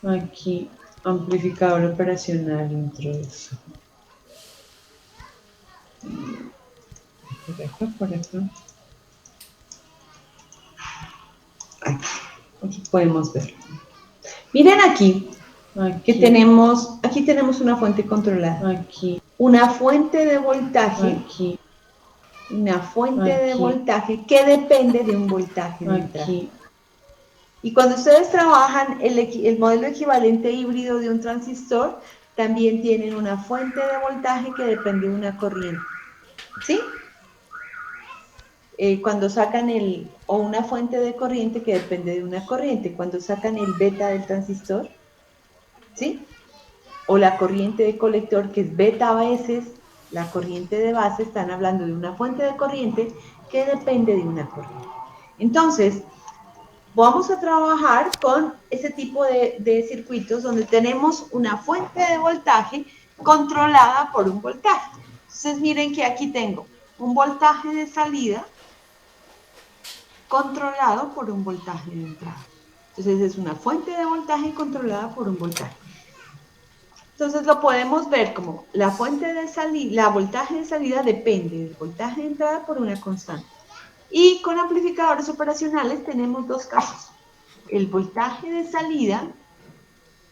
Aquí, amplificador operacional introduce. Por acá, por acá. Aquí podemos ver. Miren aquí, que aquí tenemos una fuente controlada. Aquí. Una fuente de voltaje. Aquí. Una fuente de voltaje que depende de un voltaje de entrada. Y cuando ustedes trabajan el modelo equivalente híbrido de un transistor, también tienen una fuente de voltaje que depende de una corriente. ¿Sí? Cuando sacan o una fuente de corriente que depende de una corriente, cuando sacan el beta del transistor, ¿sí? O la corriente de colector, que es beta a veces, la corriente de base, están hablando de una fuente de corriente que depende de una corriente. Entonces, vamos a trabajar con ese tipo de circuitos donde tenemos una fuente de voltaje controlada por un voltaje. Entonces, miren que aquí tengo un voltaje de salida controlado por un voltaje de entrada. Entonces, es una fuente de voltaje controlada por un voltaje. Entonces lo podemos ver como la fuente de salida, la voltaje de salida depende del voltaje de entrada por una constante. Y con amplificadores operacionales tenemos dos casos. El voltaje de salida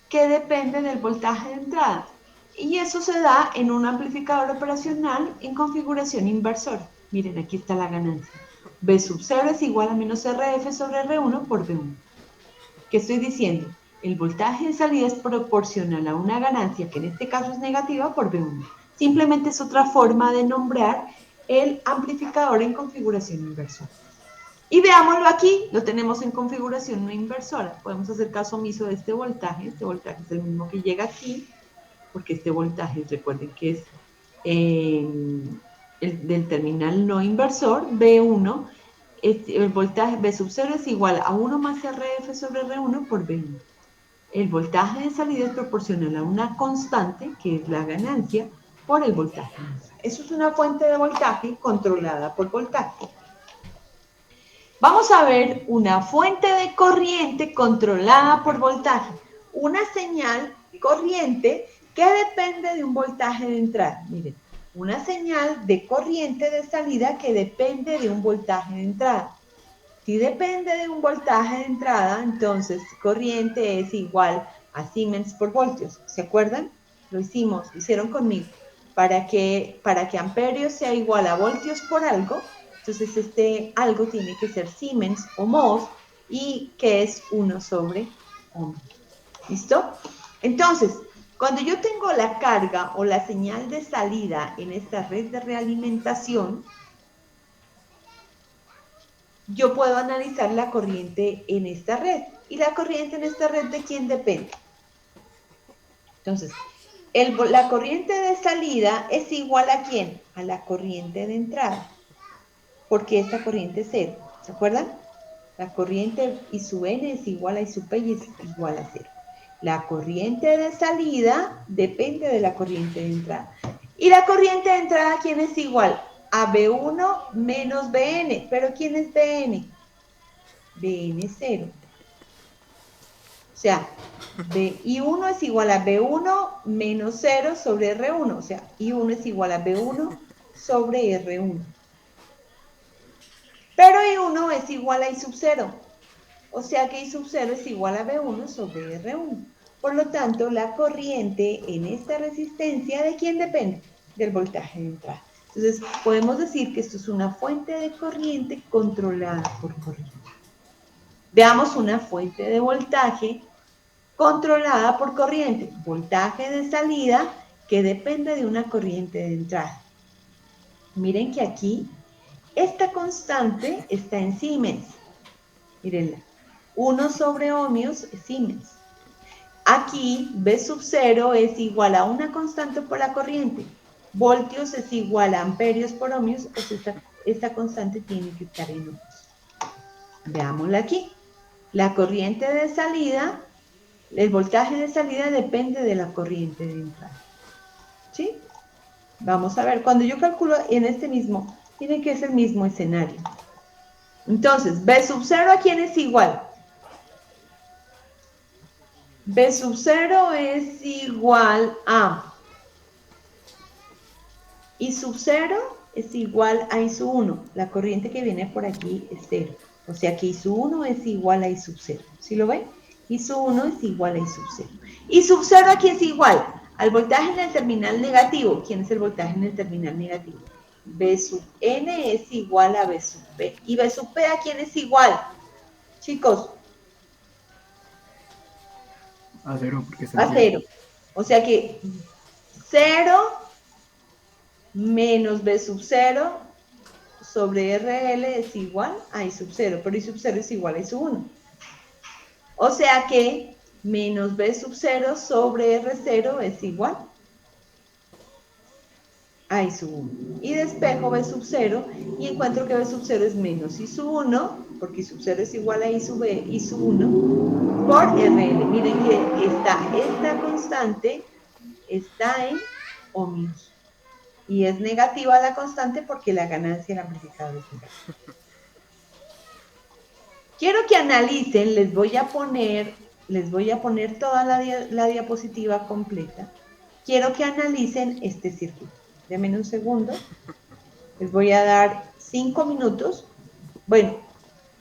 que depende del voltaje de entrada. Y eso se da en un amplificador operacional en configuración inversora. Miren, aquí está la ganancia. B sub 0 es igual a menos RF sobre R1 por B1. ¿Qué estoy diciendo? El voltaje de salida es proporcional a una ganancia, que en este caso es negativa, por B1. Simplemente es otra forma de nombrar el amplificador en configuración inversora. Y veámoslo aquí, lo tenemos en configuración no inversora. Podemos hacer caso omiso de este voltaje es el mismo que llega aquí, porque este voltaje, recuerden que es el del terminal no inversor, B1, el voltaje B sub 0 es igual a 1 más RF sobre R1 por B1. El voltaje de salida es proporcional a una constante, que es la ganancia, por el voltaje. Eso es una fuente de voltaje controlada por voltaje. Vamos a ver una fuente de corriente controlada por voltaje. Una señal corriente que depende de un voltaje de entrada. Miren, una señal de corriente de salida que depende de un voltaje de entrada. Si depende de un voltaje de entrada, entonces corriente es igual a Siemens por voltios. ¿Se acuerdan? Lo hicieron conmigo. Para que amperios sea igual a voltios por algo, entonces este algo tiene que ser Siemens o mhos, y que es 1 sobre ohm. ¿Listo? Entonces, cuando yo tengo la carga o la señal de salida en esta red de realimentación, yo puedo analizar la corriente en esta red. ¿Y la corriente en esta red de quién depende? Entonces, la corriente de salida es igual ¿a quién? A la corriente de entrada. Porque esta corriente es cero. ¿Se acuerdan? La corriente I sub n es igual a I sub p y es igual a cero. La corriente de salida depende de la corriente de entrada. ¿Y la corriente de entrada quién es igual? A B1 menos Bn. ¿Pero quién es Bn? Bn0. O sea, I1 es igual a B1 menos 0 sobre R1. O sea, I1 es igual a B1 sobre R1. Pero I1 es igual a I sub 0. O sea que I sub 0 es igual a B1 sobre R1. Por lo tanto, la corriente en esta resistencia, ¿de quién depende? Del voltaje de entrada. Entonces, podemos decir que esto es una fuente de corriente controlada por corriente. Veamos una fuente de voltaje controlada por corriente. Voltaje de salida que depende de una corriente de entrada. Miren que aquí esta constante está en Siemens. Mírenla. 1 sobre ohmios es Siemens. Aquí B sub 0 es igual a una constante por la corriente. Voltios es igual a amperios por ohmios, o sea, esta constante tiene que estar en ohmios. Veámosla aquí. La corriente de salida, el voltaje de salida depende de la corriente de entrada. ¿Sí? Vamos a ver, cuando yo calculo en este mismo, tiene que ser el mismo escenario. Entonces, B sub 0 ¿a quién es igual? B sub 0 es igual a I sub 0 es igual a I sub 1. La corriente que viene por aquí es 0. O sea que I sub 1 es igual a I sub 0. ¿Sí lo ven? I sub 1 es igual a I sub 0. I sub 0 aquí es igual al voltaje en el terminal negativo. ¿Quién es el voltaje en el terminal negativo? B sub N es igual a B sub P. ¿Y B sub P a quién es igual? Chicos, A cero, porque está en a pie. 0. O sea que 0 menos B sub 0 sobre RL es igual a I sub 0, pero I sub 0 es igual a I sub 1. O sea que menos B sub 0 sobre R0 es igual a I sub 1. Y despejo B sub 0 y encuentro que B sub 0 es menos I sub 1, porque I sub 0 es igual a I sub 1 por RL. Miren que esta constante está en ohmios. Y es negativa la constante porque la ganancia del amplificador es negativa. Quiero que analicen, les voy a poner toda la diapositiva completa. Quiero que analicen este circuito. Denme un segundo. Les voy a dar 5 minutos, bueno,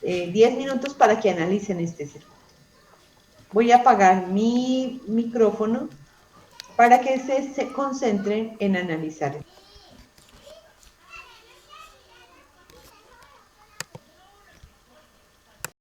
10 minutos para que analicen este circuito. Voy a apagar mi micrófono para que se concentren en analizar.